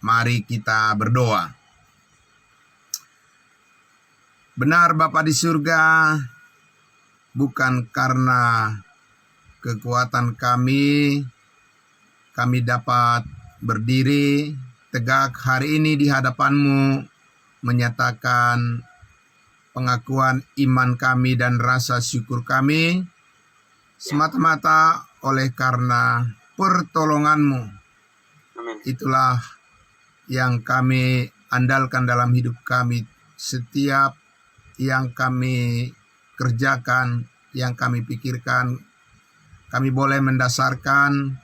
Mari kita berdoa. Benar Bapa di surga, bukan karena kekuatan kami dapat berdiri tegak hari ini di hadapan-Mu, menyatakan pengakuan iman kami dan rasa syukur kami, semata-mata oleh karena pertolongan-Mu. Amin. Itulah yang kami andalkan dalam hidup kami. Setiap yang kami kerjakan, yang kami pikirkan, kami boleh mendasarkan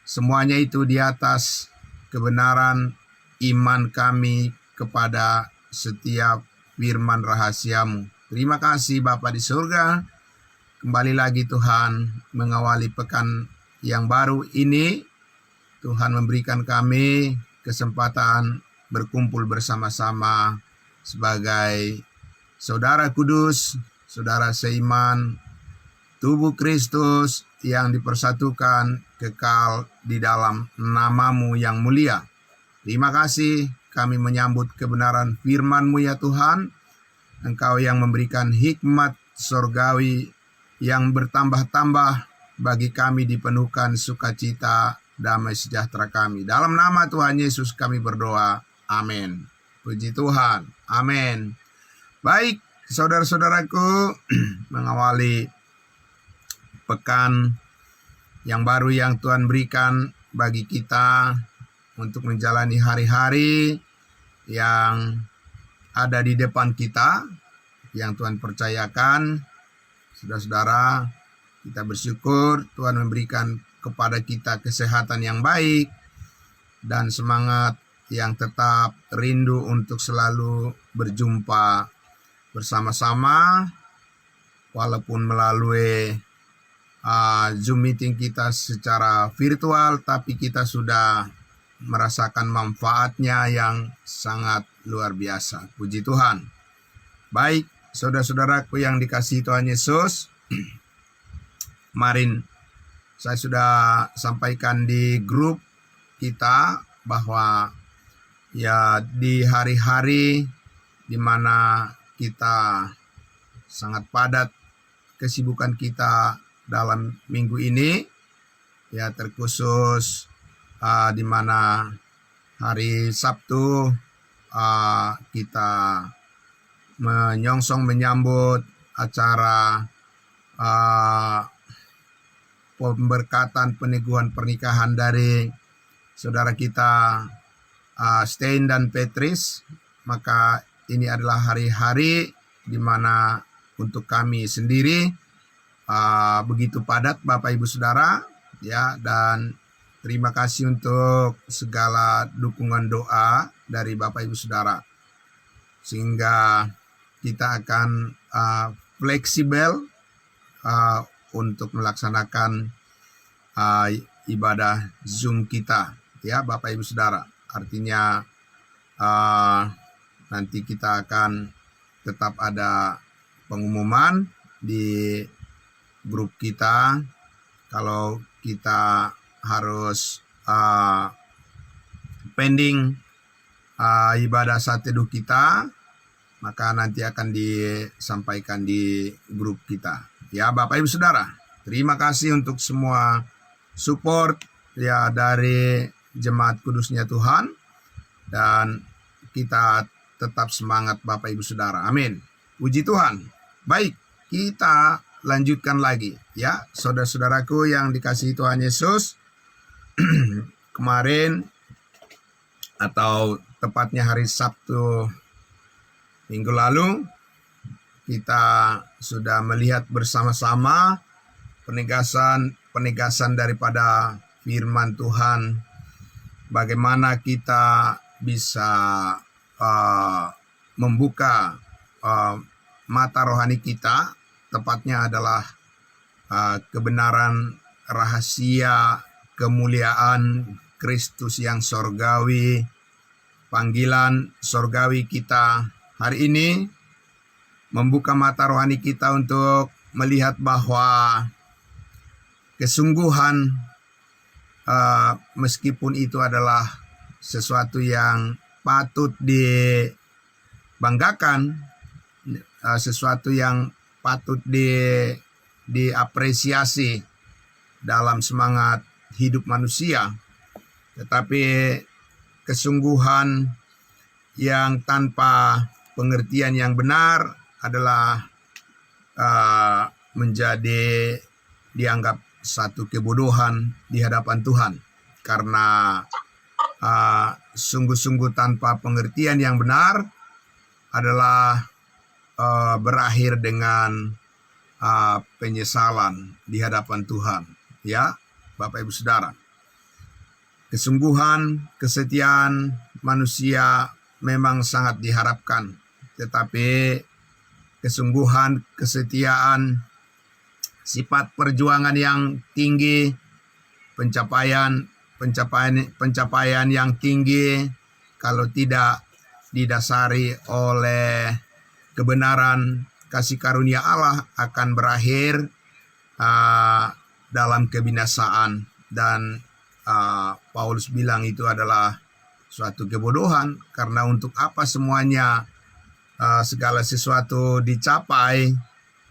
semuanya itu di atas kebenaran iman kami kepada setiap firman rahasia-Mu. Terima kasih Bapa di surga. Kembali lagi Tuhan mengawali pekan yang baru ini. Tuhan memberikan kami kesempatan berkumpul bersama-sama sebagai saudara kudus, saudara seiman, tubuh Kristus yang dipersatukan kekal di dalam nama-Mu yang mulia. Terima kasih kami menyambut kebenaran firman-Mu ya Tuhan. Engkau yang memberikan hikmat sorgawi yang bertambah-tambah bagi kami, dipenuhkan sukacita, damai sejahtera kami. Dalam nama Tuhan Yesus kami berdoa. Amin. Puji Tuhan. Amin. Baik, saudara-saudaraku, mengawali pekan yang baru yang Tuhan berikan bagi kita untuk menjalani hari-hari yang ada di depan kita, yang Tuhan percayakan. Saudara-saudara, kita bersyukur Tuhan memberikan kepada kita kesehatan yang baik dan semangat yang tetap rindu untuk selalu berjumpa bersama-sama, walaupun melalui Zoom meeting kita secara virtual, tapi kita sudah merasakan manfaatnya yang sangat luar biasa. Puji Tuhan. Baik, saudara-saudaraku yang dikasihi Tuhan Yesus, kemarin saya sudah sampaikan di grup kita bahwa ya di hari-hari di mana kita sangat padat kesibukan kita dalam minggu ini, ya terkhusus di mana hari Sabtu kita menyongsong menyambut acara pemberkatan peneguhan pernikahan dari saudara kita Stein dan Petris. Maka ini adalah hari-hari di mana untuk kami sendiri begitu padat Bapak Ibu Saudara, ya, dan terima kasih untuk segala dukungan doa dari Bapak Ibu Saudara, sehingga kita akan fleksibel untuk melaksanakan ibadah Zoom kita, ya Bapak Ibu Saudara. Artinya nanti kita akan tetap ada pengumuman di grup kita kalau kita harus pending ibadah saat teduh kita, maka nanti akan disampaikan di grup kita. Ya Bapak Ibu Saudara, terima kasih untuk semua support ya dari Jemaat Kudusnya Tuhan, dan kita tetap semangat Bapak Ibu Saudara. Amin. Puji Tuhan. Baik, kita lanjutkan lagi ya saudara-saudaraku yang dikasihi Tuhan Yesus. Kemarin atau tepatnya hari Sabtu minggu lalu, kita sudah melihat bersama-sama penegasan daripada firman Tuhan, bagaimana kita bisa membuka mata rohani kita, tepatnya adalah kebenaran rahasia kemuliaan Kristus yang sorgawi, panggilan sorgawi kita hari ini, membuka mata rohani kita untuk melihat bahwa kesungguhan meskipun itu adalah sesuatu yang patut dibanggakan, sesuatu yang patut diapresiasi dalam semangat hidup manusia. Tetapi kesungguhan yang tanpa pengertian yang benar adalah menjadi dianggap satu kebodohan di hadapan Tuhan. Karena sungguh-sungguh tanpa pengertian yang benar adalah berakhir dengan penyesalan di hadapan Tuhan. Ya, Bapak Ibu Saudara. Kesungguhan, kesetiaan manusia memang sangat diharapkan, tetapi kesungguhan, kesetiaan, sifat perjuangan yang tinggi, pencapaian yang tinggi, kalau tidak didasari oleh kebenaran kasih karunia Allah, akan berakhir dalam kebinasaan. Dan Paulus bilang itu adalah suatu kebodohan, karena untuk apa semuanya segala sesuatu dicapai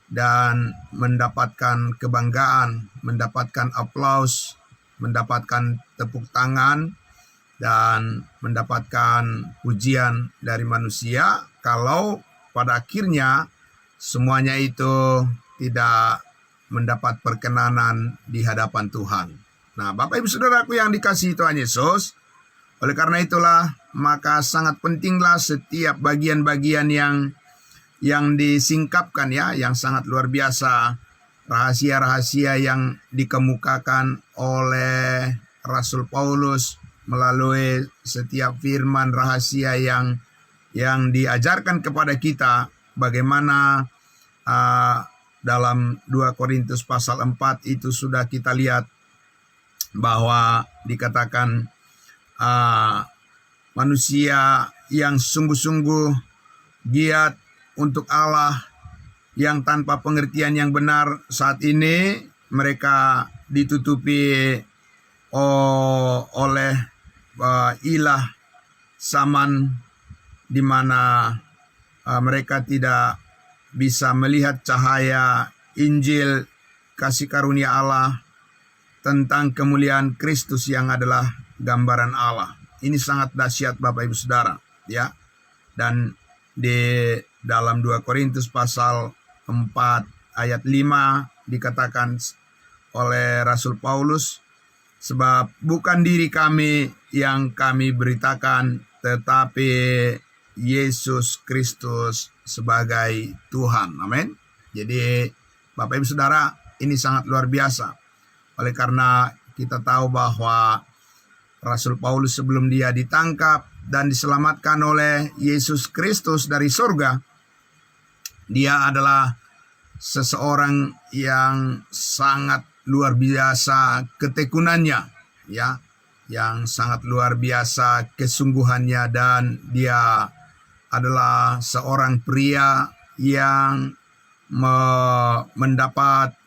dan mendapatkan kebanggaan, mendapatkan aplaus, mendapatkan tepuk tangan, dan mendapatkan pujian dari manusia, kalau pada akhirnya semuanya itu tidak mendapat perkenanan di hadapan Tuhan. Nah, Bapak Ibu Saudaraku yang dikasihi Tuhan Yesus, oleh karena itulah maka sangat pentinglah setiap bagian-bagian yang disingkapkan, ya, yang sangat luar biasa, rahasia-rahasia yang dikemukakan oleh Rasul Paulus melalui setiap firman rahasia yang diajarkan kepada kita, bagaimana dalam 2 Korintus pasal 4 itu sudah kita lihat bahwa dikatakan manusia yang sungguh-sungguh giat untuk Allah, yang tanpa pengertian yang benar, saat ini mereka ditutupi oleh ilah zaman, di mana mereka tidak bisa melihat cahaya Injil kasih karunia Allah tentang kemuliaan Kristus yang adalah gambaran Allah. Ini sangat dahsyat Bapak Ibu Saudara, ya. Dan di dalam 2 Korintus pasal 4 ayat 5 dikatakan oleh Rasul Paulus, sebab bukan diri kami yang kami beritakan, tetapi Yesus Kristus sebagai Tuhan. Amin. Jadi Bapak Ibu Saudara, ini sangat luar biasa. Oleh karena kita tahu bahwa Rasul Paulus sebelum dia ditangkap dan diselamatkan oleh Yesus Kristus dari surga, dia adalah seseorang yang sangat luar biasa ketekunannya, ya, yang sangat luar biasa kesungguhannya, dan dia adalah seorang pria yang mendapat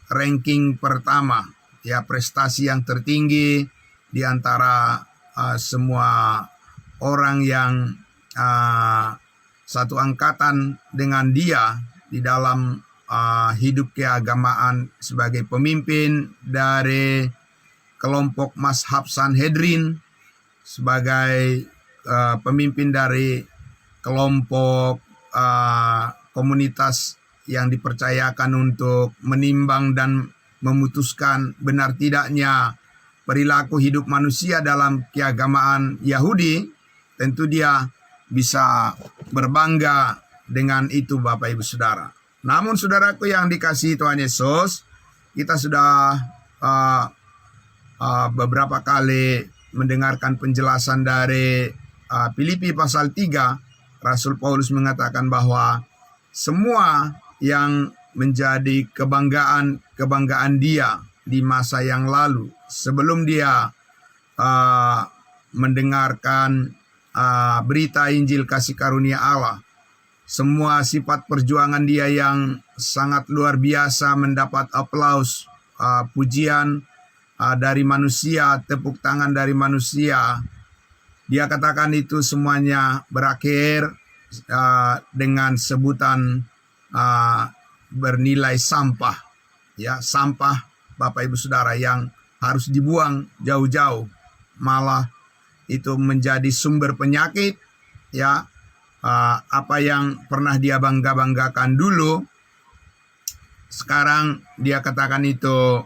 ranking pertama, ya, prestasi yang tertinggi di antara semua orang yang satu angkatan dengan dia di dalam hidup keagamaan sebagai pemimpin dari kelompok Mazhab Sanhedrin, sebagai pemimpin dari kelompok komunitas yang dipercayakan untuk menimbang dan memutuskan benar tidaknya perilaku hidup manusia dalam keagamaan Yahudi. Tentu dia bisa berbangga dengan itu, Bapak Ibu Saudara. Namun saudaraku yang dikasihi Tuhan Yesus, kita sudah beberapa kali mendengarkan penjelasan dari Filipi pasal 3. Rasul Paulus mengatakan bahwa semua yang menjadi kebanggaan dia di masa yang lalu, sebelum dia mendengarkan berita Injil kasih karunia Allah, semua sifat perjuangan dia yang sangat luar biasa mendapat aplaus, pujian, dari manusia, tepuk tangan dari manusia. Dia katakan itu semuanya berakhir dengan sebutan bernilai sampah. Ya, sampah Bapak Ibu Saudara yang harus dibuang jauh-jauh. Malah itu menjadi sumber penyakit. Ya, apa yang pernah dia bangga-banggakan dulu, sekarang dia katakan itu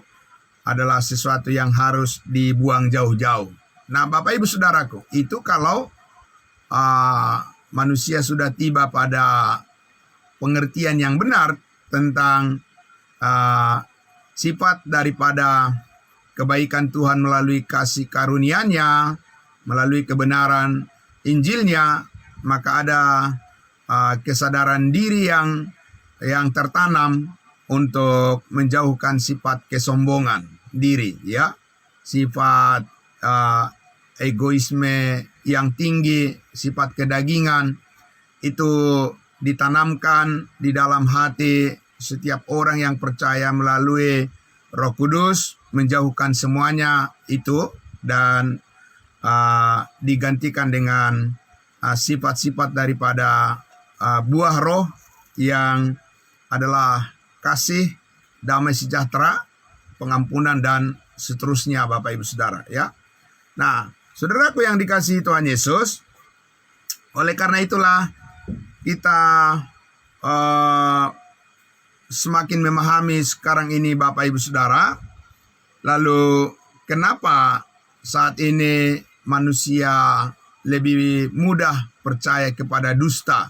adalah sesuatu yang harus dibuang jauh-jauh. Nah, Bapak Ibu Saudaraku, itu kalau manusia sudah tiba pada pengertian yang benar tentang sifat daripada kebaikan Tuhan melalui kasih karunia-Nya, melalui kebenaran Injilnya, maka ada kesadaran diri yang tertanam untuk menjauhkan sifat kesombongan diri, ya, sifat egoisme yang tinggi, sifat kedagingan itu ditanamkan di dalam hati setiap orang yang percaya melalui Roh Kudus, menjauhkan semuanya itu dan digantikan dengan sifat-sifat daripada buah roh yang adalah kasih, damai sejahtera, pengampunan, dan seterusnya, Bapak Ibu Saudara, ya. Nah, saudaraku yang dikasihi Tuhan Yesus, oleh karena itulah kita semakin memahami sekarang ini, Bapak Ibu Saudara, lalu kenapa saat ini manusia lebih mudah percaya kepada dusta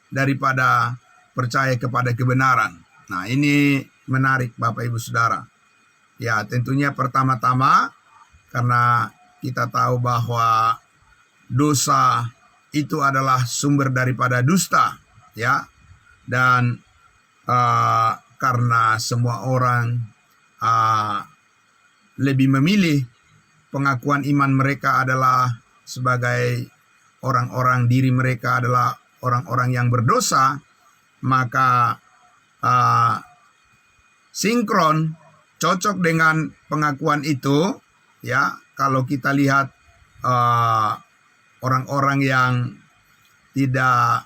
daripada percaya kepada kebenaran. Nah, ini menarik, Bapak Ibu Saudara. Ya, tentunya pertama-tama karena kita tahu bahwa dosa itu adalah sumber daripada dusta, ya. Dan karena semua orang lebih memilih pengakuan iman mereka adalah sebagai orang-orang, diri mereka adalah orang-orang yang berdosa, maka sinkron, cocok dengan pengakuan itu, ya. Kalau kita lihat orang-orang yang tidak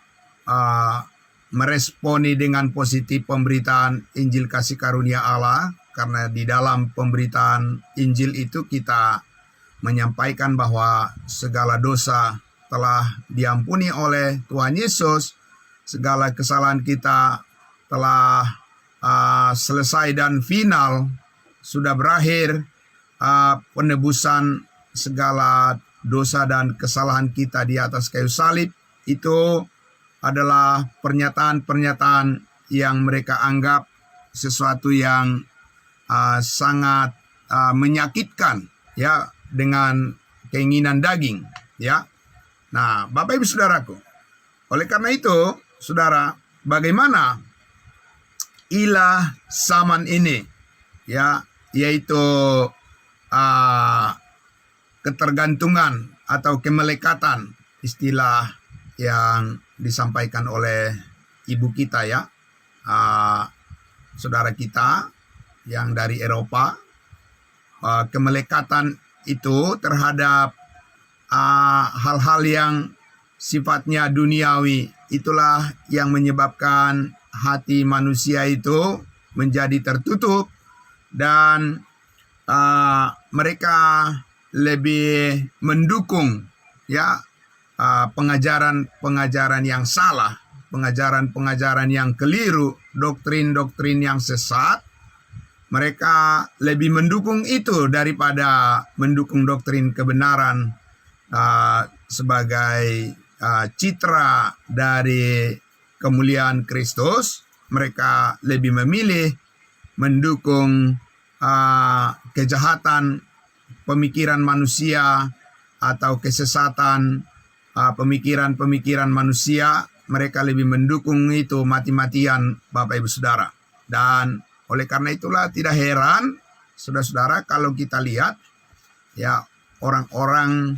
meresponi dengan positif pemberitaan Injil kasih karunia Allah, karena di dalam pemberitaan Injil itu kita menyampaikan bahwa segala dosa telah diampuni oleh Tuhan Yesus, segala kesalahan kita telah selesai dan final, sudah berakhir penebusan segala dosa dan kesalahan kita di atas kayu salib. Itu adalah pernyataan-pernyataan yang mereka anggap sesuatu yang sangat menyakitkan, ya, dengan keinginan daging, ya. Nah, Bapak Ibu Saudaraku, oleh karena itu, Saudara, bagaimana ilah zaman ini, ya, yaitu ketergantungan atau kemelekatan, istilah yang disampaikan oleh ibu kita, ya, saudara kita yang dari Eropa, kemelekatan itu terhadap hal-hal yang sifatnya duniawi, itulah yang menyebabkan hati manusia itu menjadi tertutup dan mereka lebih mendukung, ya, pengajaran-pengajaran yang salah, pengajaran-pengajaran yang keliru, doktrin-doktrin yang sesat. Mereka lebih mendukung itu daripada mendukung doktrin kebenaran sebagai citra dari kemuliaan Kristus. Mereka lebih memilih mendukung kejahatan pemikiran manusia atau kesesatan pemikiran-pemikiran manusia. Mereka lebih mendukung itu mati-matian, Bapak Ibu Saudara. Dan oleh karena itulah tidak heran, saudara-saudara, kalau kita lihat, ya, orang-orang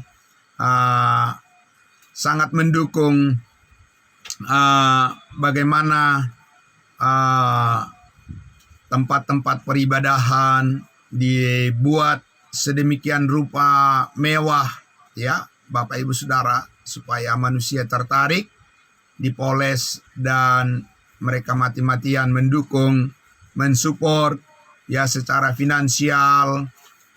sangat mendukung bagaimana tempat-tempat peribadahan dibuat sedemikian rupa mewah, ya Bapak Ibu Saudara, supaya manusia tertarik, dipoles, dan mereka mati-matian mendukung, mensupport, ya secara finansial,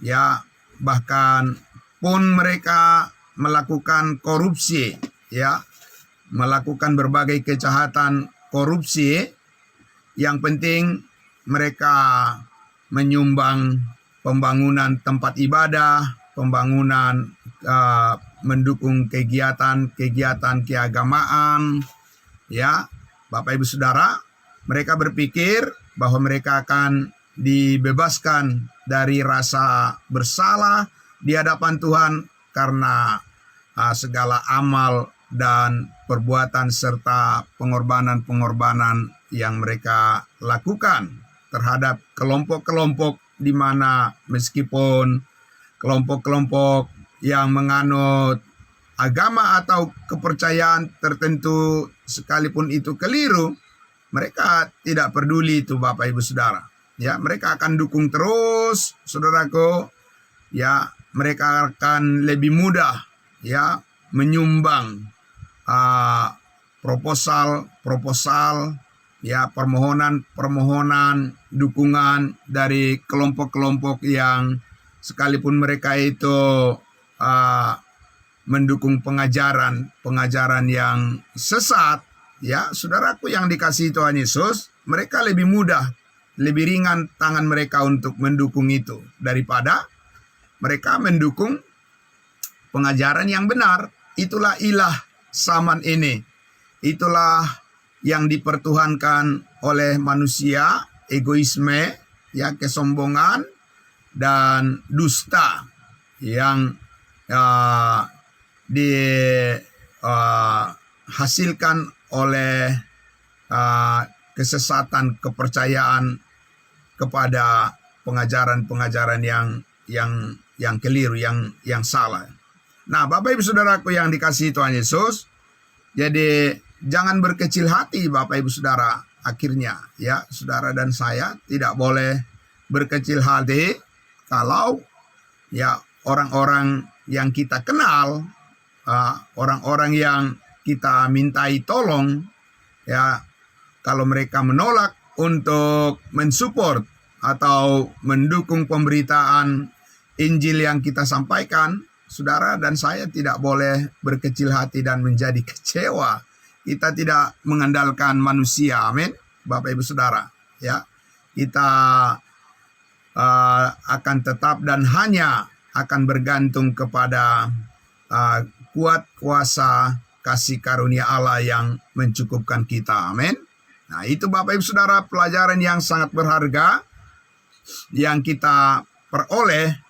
ya bahkan pun mereka melakukan korupsi, ya melakukan berbagai kejahatan korupsi. Yang penting mereka menyumbang pembangunan tempat ibadah, pembangunan mendukung kegiatan keagamaan, ya Bapak Ibu Saudara. Mereka berpikir bahwa mereka akan dibebaskan dari rasa bersalah di hadapan Tuhan karena segala amal dan perbuatan serta pengorbanan-pengorbanan yang mereka lakukan terhadap kelompok-kelompok di mana meskipun kelompok-kelompok yang menganut agama atau kepercayaan tertentu sekalipun itu keliru, mereka tidak peduli itu Bapak Ibu Saudara. Ya, mereka akan dukung terus, saudaraku. Ya, mereka akan lebih mudah ya menyumbang proposal, ya permohonan dukungan dari kelompok-kelompok yang sekalipun mereka itu mendukung pengajaran yang sesat, ya saudaraku yang dikasihi Tuhan Yesus, mereka lebih mudah, lebih ringan tangan mereka untuk mendukung itu daripada mereka mendukung pengajaran yang benar. Itulah ilah zaman ini. Itulah yang dipertuhankan oleh manusia, egoisme, ya kesombongan dan dusta yang dihasilkan oleh kesesatan kepercayaan kepada pengajaran-pengajaran yang keliru, yang salah. Nah, Bapak Ibu Saudaraku yang dikasihi Tuhan Yesus, jadi jangan berkecil hati Bapak Ibu Saudara. Akhirnya ya saudara dan saya tidak boleh berkecil hati kalau ya orang-orang yang kita kenal, orang-orang yang kita mintai tolong, ya kalau mereka menolak untuk mensupport atau mendukung pemberitaan Injil yang kita sampaikan, saudara dan saya tidak boleh berkecil hati dan menjadi kecewa. Kita tidak mengandalkan manusia, amin, Bapak Ibu Saudara. Ya, kita akan tetap dan hanya akan bergantung kepada kuat kuasa kasih karunia Allah yang mencukupkan kita, amin. Nah, itu Bapak Ibu Saudara pelajaran yang sangat berharga yang kita peroleh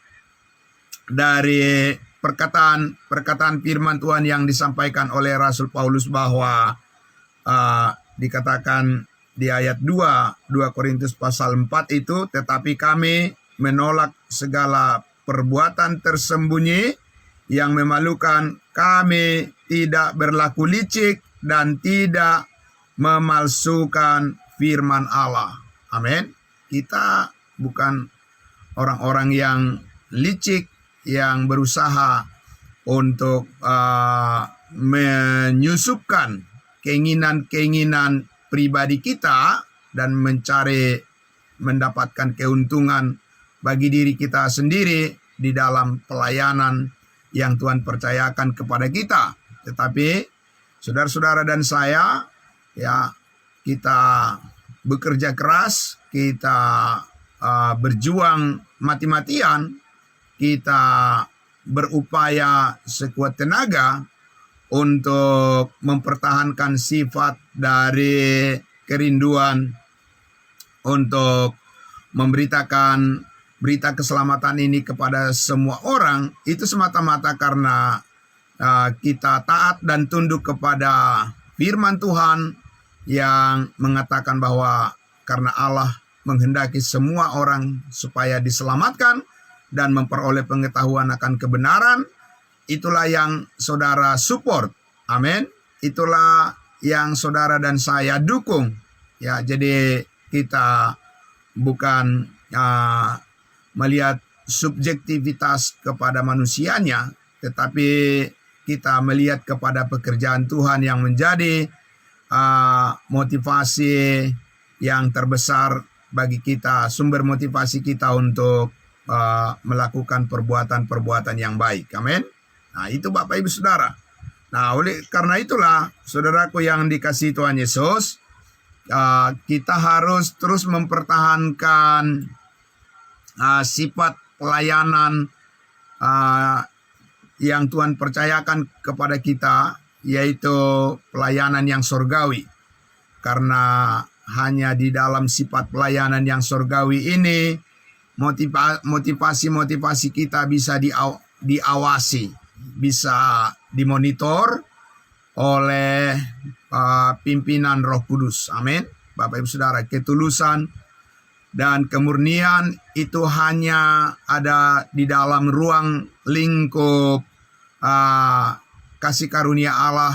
dari perkataan firman Tuhan yang disampaikan oleh Rasul Paulus bahwa dikatakan di ayat 2 Korintus pasal 4 itu, tetapi kami menolak segala perbuatan tersembunyi yang memalukan, kami tidak berlaku licik dan tidak memalsukan firman Allah. Amin. Kita bukan orang-orang yang licik yang berusaha untuk menyusupkan keinginan-keinginan pribadi kita dan mendapatkan keuntungan bagi diri kita sendiri di dalam pelayanan yang Tuhan percayakan kepada kita. Tetapi saudara-saudara dan saya, ya kita bekerja keras, kita berjuang mati-matian, kita berupaya sekuat tenaga untuk mempertahankan sifat dari kerinduan untuk memberitakan berita keselamatan ini kepada semua orang. Itu semata-mata karena kita taat dan tunduk kepada firman Tuhan yang mengatakan bahwa karena Allah menghendaki semua orang supaya diselamatkan dan memperoleh pengetahuan akan kebenaran, itulah yang saudara support. Amin. Itulah yang saudara dan saya dukung. Ya, jadi kita bukan melihat subjektivitas kepada manusianya, tetapi kita melihat kepada pekerjaan Tuhan yang menjadi motivasi yang terbesar bagi kita, sumber motivasi kita untuk melakukan perbuatan-perbuatan yang baik. Amin. Nah, itu Bapak Ibu Saudara. Nah, oleh karena itulah, saudaraku yang dikasihi Tuhan Yesus, kita harus terus mempertahankan sifat pelayanan yang Tuhan percayakan kepada kita, yaitu pelayanan yang surgawi. Karena hanya di dalam sifat pelayanan yang surgawi ini, motivasi-motivasi kita bisa diawasi, bisa dimonitor oleh pimpinan Roh Kudus. Amin. Bapak Ibu Saudara, ketulusan dan kemurnian itu hanya ada di dalam ruang lingkup kasih karunia Allah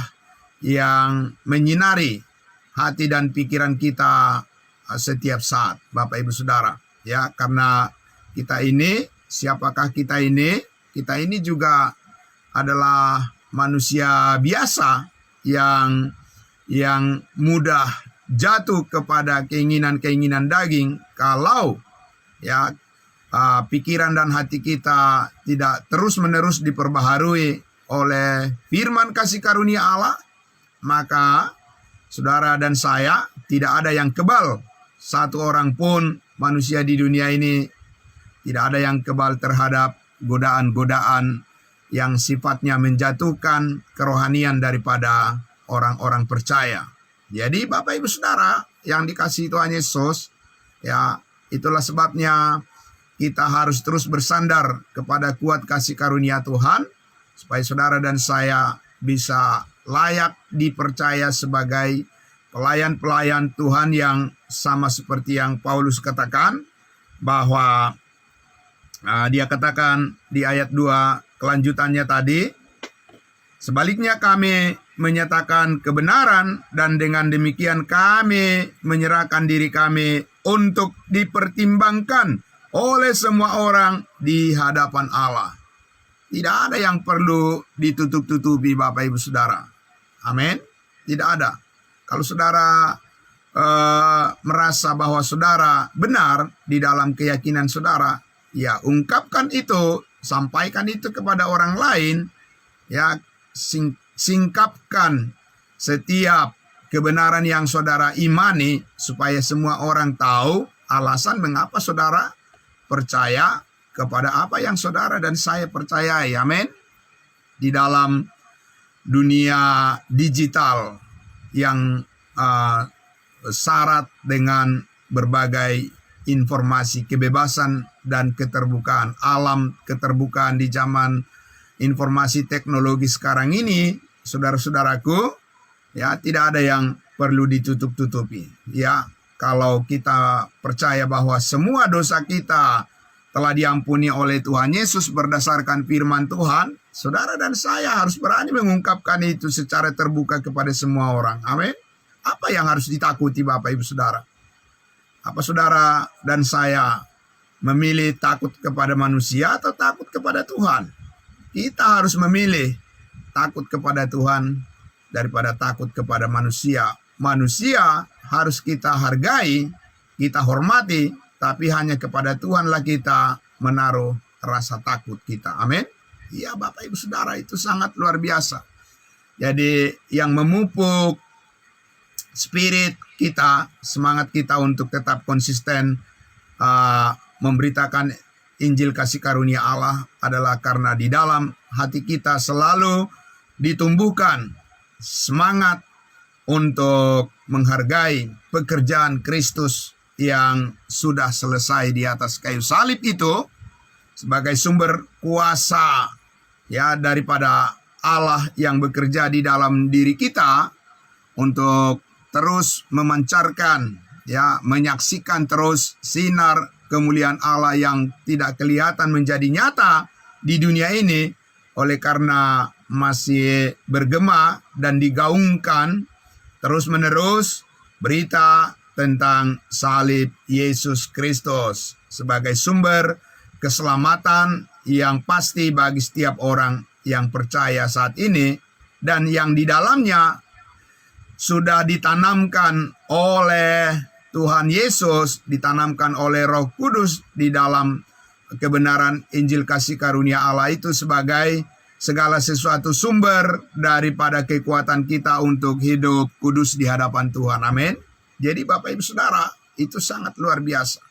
yang menyinari hati dan pikiran kita setiap saat, Bapak Ibu Saudara. Ya, karena kita ini, siapakah kita ini? Kita ini juga adalah manusia biasa yang mudah jatuh kepada keinginan-keinginan daging kalau ya pikiran dan hati kita tidak terus-menerus diperbaharui oleh firman kasih karunia Allah, maka saudara dan saya tidak ada yang kebal. Satu orang pun manusia di dunia ini tidak ada yang kebal terhadap godaan-godaan yang sifatnya menjatuhkan kerohanian daripada orang-orang percaya. Jadi Bapak Ibu Saudara yang dikasihi Tuhan Yesus, ya itulah sebabnya kita harus terus bersandar kepada kuat kasih karunia Tuhan, supaya saudara dan saya bisa layak dipercaya sebagai pelayan-pelayan Tuhan yang sama seperti yang Paulus katakan, bahwa dia katakan di ayat 2 kelanjutannya tadi, sebaliknya kami menyatakan kebenaran dan dengan demikian kami menyerahkan diri kami untuk dipertimbangkan oleh semua orang di hadapan Allah. Tidak ada yang perlu ditutup-tutupi Bapak Ibu Saudara. Amin. Tidak ada. Kalau saudara merasa bahwa saudara benar di dalam keyakinan saudara, ya ungkapkan itu, sampaikan itu kepada orang lain, ya singkapkan setiap kebenaran yang saudara imani supaya semua orang tahu alasan mengapa saudara percaya kepada apa yang saudara dan saya percayai. Amin. Di dalam dunia digital yang syarat dengan berbagai informasi, kebebasan dan keterbukaan, alam keterbukaan di zaman informasi teknologi sekarang ini, saudara-saudaraku, ya tidak ada yang perlu ditutup-tutupi. Ya, kalau kita percaya bahwa semua dosa kita telah diampuni oleh Tuhan Yesus berdasarkan firman Tuhan, saudara dan saya harus berani mengungkapkan itu secara terbuka kepada semua orang. Amin. Apa yang harus ditakuti Bapak Ibu Saudara? Apa saudara dan saya memilih takut kepada manusia atau takut kepada Tuhan? Kita harus memilih takut kepada Tuhan daripada takut kepada manusia. Manusia harus kita hargai, kita hormati, tapi hanya kepada Tuhanlah kita menaruh rasa takut kita. Amin. Iya Bapak Ibu Saudara, itu sangat luar biasa. Jadi yang memupuk spirit kita, semangat kita untuk tetap konsisten memberitakan Injil kasih karunia Allah adalah karena di dalam hati kita selalu ditumbuhkan semangat untuk menghargai pekerjaan Kristus yang sudah selesai di atas kayu salib itu sebagai sumber kuasa ya daripada Allah yang bekerja di dalam diri kita untuk terus memancarkan, ya, menyaksikan terus sinar kemuliaan Allah yang tidak kelihatan menjadi nyata di dunia ini oleh karena masih bergema dan digaungkan terus-menerus berita tentang salib Yesus Kristus sebagai sumber keselamatan yang pasti bagi setiap orang yang percaya saat ini, dan yang di dalamnya sudah ditanamkan oleh Tuhan Yesus, ditanamkan oleh Roh Kudus di dalam kebenaran Injil kasih karunia Allah itu sebagai segala sesuatu sumber daripada kekuatan kita untuk hidup kudus di hadapan Tuhan. Amin. Jadi Bapak Ibu Saudara, itu sangat luar biasa.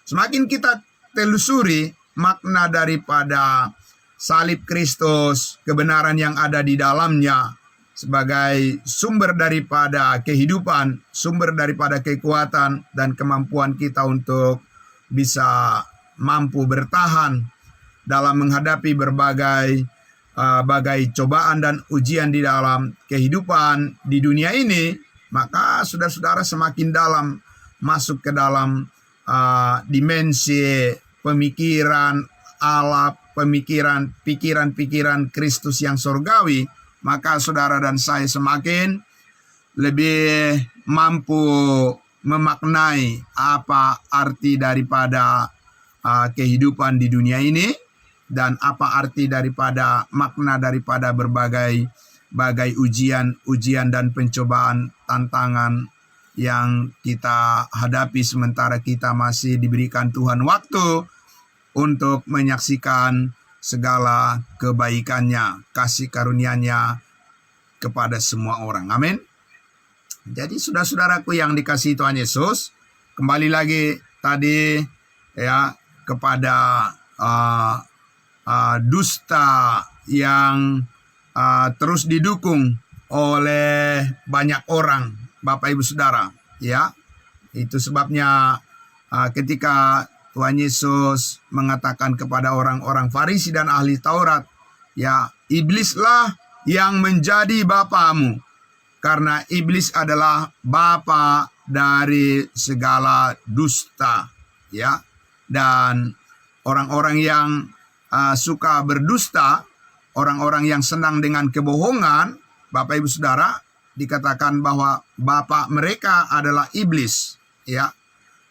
Semakin kita telusuri makna daripada salib Kristus, kebenaran yang ada di dalamnya sebagai sumber daripada kehidupan, sumber daripada kekuatan dan kemampuan kita untuk bisa mampu bertahan dalam menghadapi berbagai cobaan dan ujian di dalam kehidupan di dunia ini, maka saudara-saudara semakin dalam masuk ke dalam dimensi pemikiran Allah, pikiran-pikiran Kristus yang surgawi, maka saudara dan saya semakin lebih mampu memaknai apa arti daripada kehidupan di dunia ini, dan apa arti daripada makna daripada berbagai ujian dan pencobaan, tantangan yang kita hadapi sementara kita masih diberikan Tuhan waktu untuk menyaksikan segala kebaikannya, kasih karunia-Nya kepada semua orang. Amin. Jadi saudara-saudaraku yang dikasihi Tuhan Yesus, kembali lagi tadi ya kepada dusta yang terus didukung oleh banyak orang, Bapak Ibu Saudara, ya. Itu sebabnya ketika Tuhan Yesus mengatakan kepada orang-orang Farisi dan ahli Taurat, ya, iblislah yang menjadi bapamu, karena iblis adalah bapa dari segala dusta, ya. Dan orang-orang yang suka berdusta, orang-orang yang senang dengan kebohongan, Bapak Ibu Saudara, dikatakan bahwa bapak mereka adalah iblis, ya.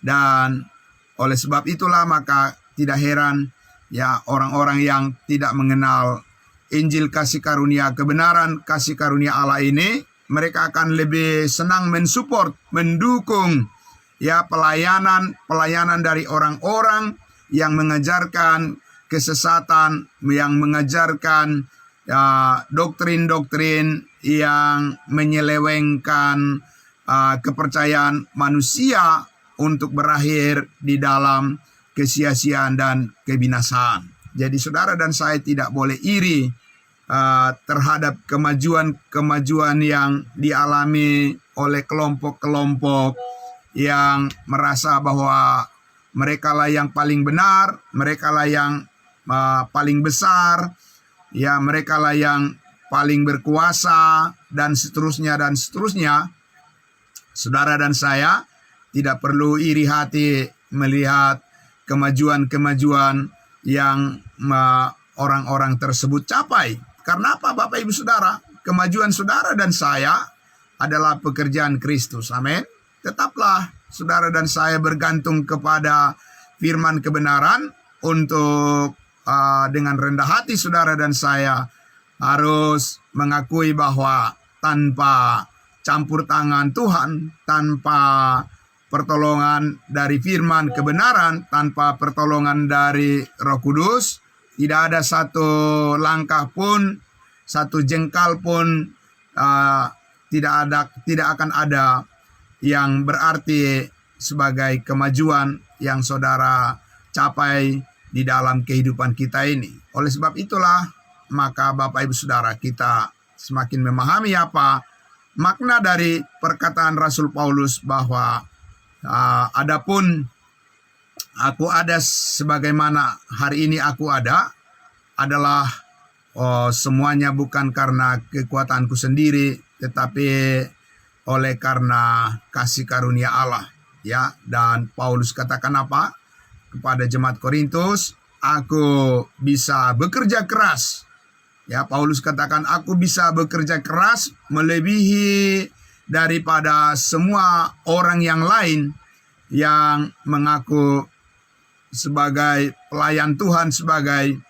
Dan oleh sebab itulah maka tidak heran ya orang-orang yang tidak mengenal Injil kasih karunia kebenaran, kasih karunia Allah ini, mereka akan lebih senang mensupport, mendukung ya pelayanan dari orang-orang yang mengajarkan kesesatan, yang mengajarkan doktrin-doktrin yang menyelewengkan kepercayaan manusia untuk berakhir di dalam kesia-siaan dan kebinasaan. Jadi saudara dan saya tidak boleh iri terhadap kemajuan yang dialami oleh kelompok-kelompok yang merasa bahwa mereka lah yang paling benar, mereka lah yang paling besar, ya mereka lah yang paling berkuasa, dan seterusnya dan seterusnya. Saudara dan saya tidak perlu iri hati melihat kemajuan-kemajuan yang orang-orang tersebut capai. Karena apa Bapak Ibu Saudara? Kemajuan saudara dan saya adalah pekerjaan Kristus. Amin. Tetaplah saudara dan saya bergantung kepada firman kebenaran untuk dengan rendah hati saudara dan saya harus mengakui bahwa tanpa campur tangan Tuhan, tanpa pertolongan dari firman kebenaran, tanpa pertolongan dari Roh Kudus, tidak ada satu langkah pun, satu jengkal pun tidak akan ada yang berarti sebagai kemajuan yang saudara capai di dalam kehidupan kita ini. Oleh sebab itulah maka Bapak Ibu Saudara, kita semakin memahami apa makna dari perkataan Rasul Paulus bahwa adapun aku ada sebagaimana hari ini aku ada adalah semuanya bukan karena kekuatanku sendiri, tetapi oleh karena kasih karunia Allah, ya. Dan Paulus katakan apa kepada jemaat Korintus? Aku bisa bekerja keras. Ya, Paulus katakan aku bisa bekerja keras melebihi daripada semua orang yang lain yang mengaku sebagai pelayan Tuhan, sebagai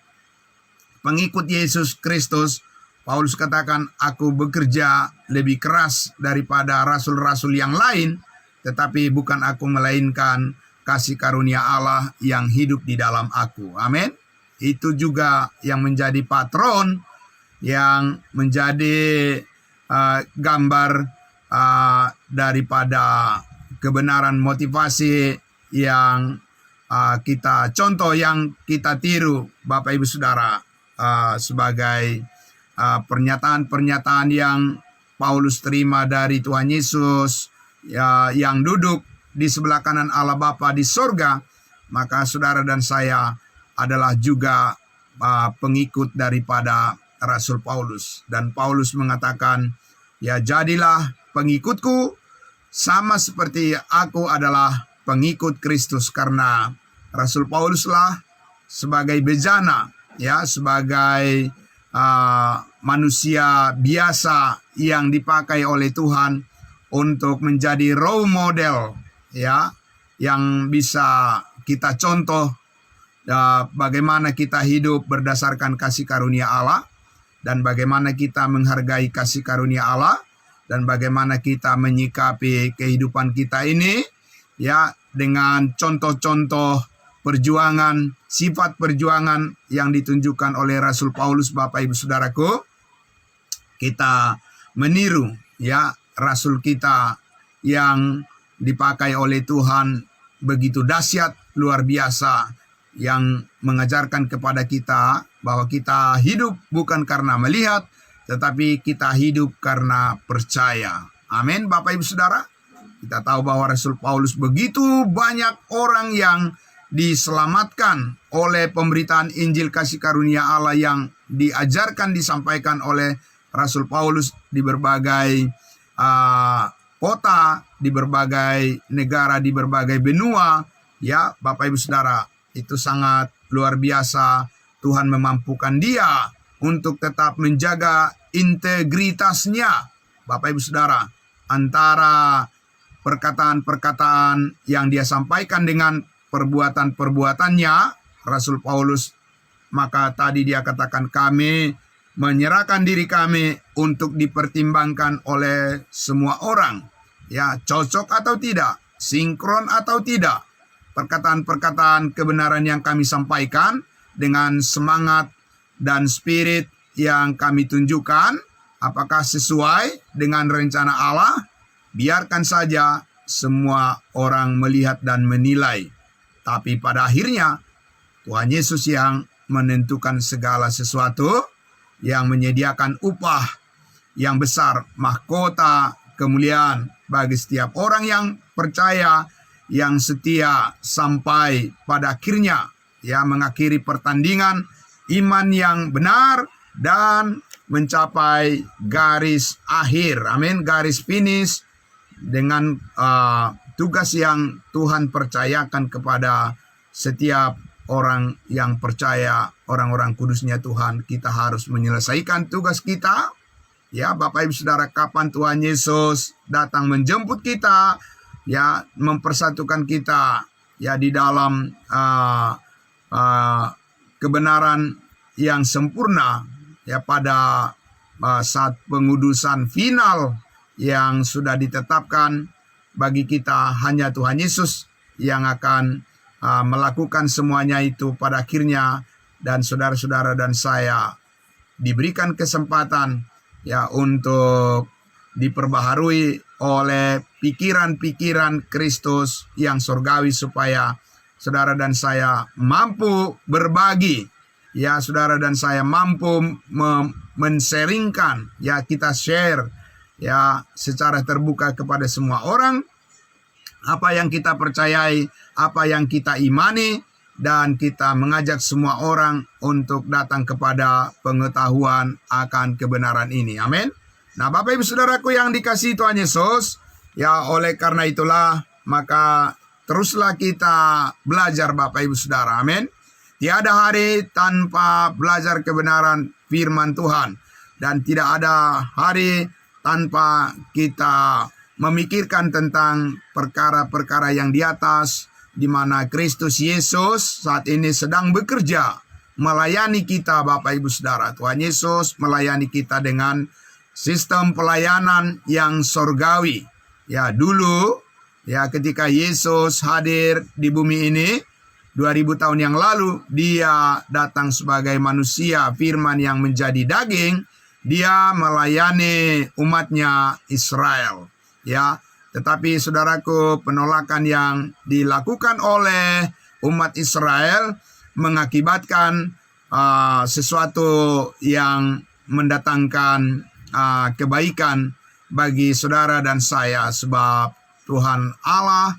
pengikut Yesus Kristus, Paulus katakan, aku bekerja lebih keras daripada rasul-rasul yang lain, tetapi bukan aku, melainkan kasih karunia Allah yang hidup di dalam aku. Amin. Itu juga yang menjadi patron, yang menjadi gambar daripada kebenaran motivasi yang kita contoh, yang kita tiru, Bapak Ibu Saudara, sebagai pernyataan-pernyataan yang Paulus terima dari Tuhan Yesus, yang duduk di sebelah kanan Allah Bapa di sorga. Maka saudara dan saya adalah juga pengikut daripada Rasul Paulus. Dan Paulus mengatakan, ya jadilah pengikutku sama seperti aku adalah pengikut Kristus. Karena Rasul Pauluslah sebagai bejana, ya, sebagai manusia biasa yang dipakai oleh Tuhan untuk menjadi role model, ya, yang bisa kita contoh bagaimana kita hidup berdasarkan kasih karunia Allah, dan bagaimana kita menghargai kasih karunia Allah, dan bagaimana kita menyikapi kehidupan kita ini, ya, dengan contoh-contoh perjuangan, sifat perjuangan yang ditunjukkan oleh Rasul Paulus. Bapak Ibu Saudaraku, kita meniru, ya, Rasul kita yang dipakai oleh Tuhan begitu dahsyat, luar biasa, yang mengajarkan kepada kita bahwa kita hidup bukan karena melihat, tetapi kita hidup karena percaya. Amin, Bapak Ibu Saudara. Kita tahu bahwa Rasul Paulus begitu banyak orang yang diselamatkan oleh pemberitaan Injil kasih karunia Allah yang diajarkan, disampaikan oleh Rasul Paulus di berbagai kota, di berbagai negara, di berbagai benua. Ya, Bapak Ibu Saudara, itu sangat luar biasa. Tuhan memampukan dia untuk tetap menjaga integritasnya, Bapak Ibu Saudara, antara perkataan-perkataan yang dia sampaikan dengan perbuatan-perbuatannya. Rasul Paulus, maka tadi dia katakan, kami menyerahkan diri kami untuk dipertimbangkan oleh semua orang, ya, cocok atau tidak, sinkron atau tidak, perkataan-perkataan kebenaran yang kami sampaikan dengan semangat dan spirit yang kami tunjukkan, apakah sesuai dengan rencana Allah. Biarkan saja semua orang melihat dan menilai. Tapi pada akhirnya Tuhan Yesus yang menentukan segala sesuatu, yang menyediakan upah yang besar, mahkota kemuliaan bagi setiap orang yang percaya, yang setia sampai pada akhirnya, ya, mengakhiri pertandingan iman yang benar dan mencapai garis akhir. Amin, garis finish dengan tugas yang Tuhan percayakan kepada setiap orang yang percaya, orang-orang kudusnya Tuhan. Kita harus menyelesaikan tugas kita. Ya, Bapak Ibu Saudara, kapan Tuhan Yesus datang menjemput kita, ya, mempersatukan kita, ya, di dalam kebenaran yang sempurna, ya, pada saat pengudusan final yang sudah ditetapkan bagi kita. Hanya Tuhan Yesus yang akan melakukan semuanya itu pada akhirnya. Dan saudara-saudara dan saya diberikan kesempatan, ya, untuk diperbaharui oleh pikiran-pikiran Kristus yang surgawi, supaya saudara dan saya mampu berbagi, ya, saudara dan saya mampu men-sharingkan, ya, kita share, ya, secara terbuka kepada semua orang apa yang kita percayai, apa yang kita imani, dan kita mengajak semua orang untuk datang kepada pengetahuan akan kebenaran ini. Amin. Nah, Bapak Ibu Saudaraku yang dikasihi Tuhan Yesus, ya, oleh karena itulah maka teruslah kita belajar, Bapak Ibu Saudara. Amin. Tiada hari tanpa belajar kebenaran firman Tuhan, dan tidak ada hari tanpa kita memikirkan tentang perkara-perkara yang di atas, di mana Kristus Yesus saat ini sedang bekerja melayani kita, Bapak Ibu Saudara. Tuhan Yesus melayani kita dengan sistem pelayanan yang sorgawi. Ya, dulu ya ketika Yesus hadir di bumi ini 2000 tahun yang lalu, dia datang sebagai manusia, firman yang menjadi daging. Dia melayani umatnya Israel. Ya, tetapi saudaraku, penolakan yang dilakukan oleh umat Israel mengakibatkan sesuatu yang mendatangkan kebaikan bagi saudara dan saya, sebab Tuhan Allah,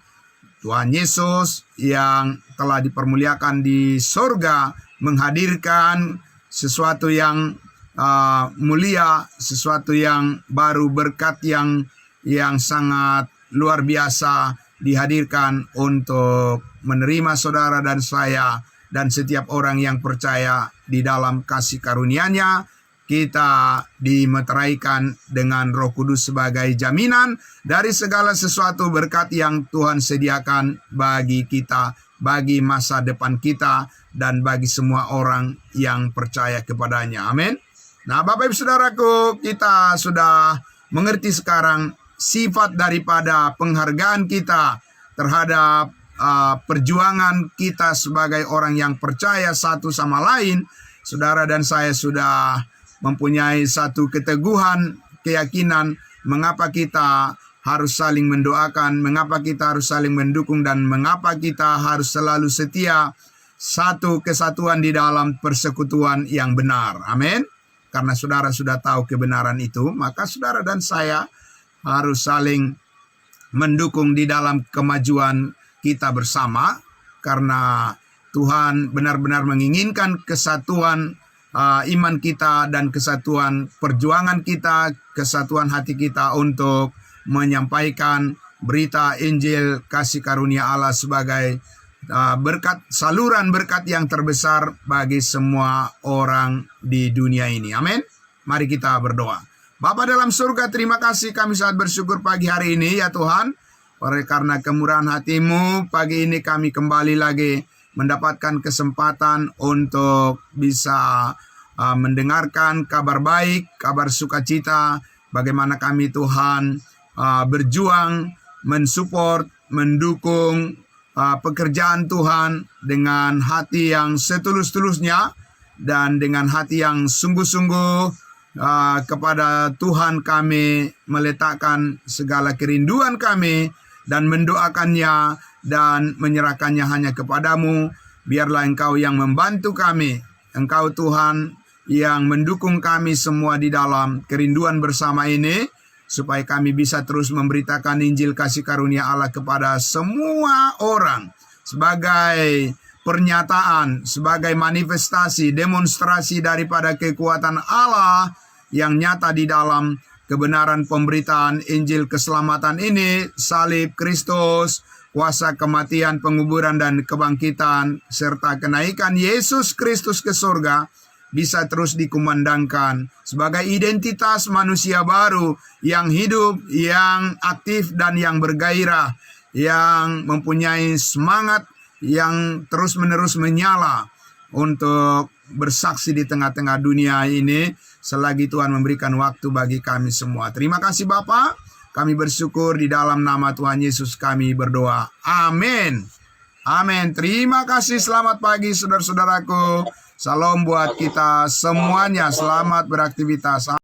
Tuhan Yesus yang telah dipermuliakan di surga menghadirkan sesuatu yang mulia, sesuatu yang baru, berkat yang sangat luar biasa dihadirkan untuk menerima saudara dan saya dan setiap orang yang percaya di dalam kasih karunia-Nya. Kita dimeteraikan dengan Roh Kudus sebagai jaminan dari segala sesuatu berkat yang Tuhan sediakan bagi kita, bagi masa depan kita, dan bagi semua orang yang percaya kepadanya. Amin. Nah, Bapak Ibu Saudaraku, kita sudah mengerti sekarang sifat daripada penghargaan kita terhadap perjuangan kita sebagai orang yang percaya satu sama lain. Saudara dan saya sudah mempunyai satu keteguhan, keyakinan mengapa kita harus saling mendoakan, mengapa kita harus saling mendukung, dan mengapa kita harus selalu setia satu kesatuan di dalam persekutuan yang benar. Amin. Karena saudara sudah tahu kebenaran itu, maka saudara dan saya harus saling mendukung di dalam kemajuan kita bersama, karena Tuhan benar-benar menginginkan kesatuan iman kita dan kesatuan perjuangan kita, kesatuan hati kita untuk menyampaikan berita Injil kasih karunia Allah sebagai berkat, saluran berkat yang terbesar bagi semua orang di dunia ini. Amin. Mari kita berdoa. Bapa dalam surga, terima kasih, kami sangat bersyukur pagi hari ini ya Tuhan. Oleh karena kemurahan hati-Mu, pagi ini kami kembali lagi mendapatkan kesempatan untuk bisa mendengarkan kabar baik, kabar sukacita, bagaimana kami Tuhan berjuang, mensupport, mendukung pekerjaan Tuhan dengan hati yang setulus-tulusnya dan dengan hati yang sungguh-sungguh kepada Tuhan kami meletakkan segala kerinduan kami dan mendoakannya dan menyerahkannya hanya kepadamu. Biarlah Engkau yang membantu kami, Engkau Tuhan yang mendukung kami semua di dalam kerinduan bersama ini, supaya kami bisa terus memberitakan Injil kasih karunia Allah kepada semua orang sebagai pernyataan, sebagai manifestasi, demonstrasi daripada kekuatan Allah yang nyata di dalam kebenaran pemberitaan Injil keselamatan ini, salib Kristus, kuasa kematian, penguburan, dan kebangkitan, serta kenaikan Yesus Kristus ke surga, bisa terus dikumandangkan sebagai identitas manusia baru yang hidup, yang aktif, dan yang bergairah, yang mempunyai semangat yang terus-menerus menyala untuk bersaksi di tengah-tengah dunia ini selagi Tuhan memberikan waktu bagi kami semua. Terima kasih Bapa, kami bersyukur di dalam nama Tuhan Yesus kami berdoa. Amin. Amin. Terima kasih, selamat pagi saudara-saudaraku. Salam buat kita semuanya, selamat beraktivitas.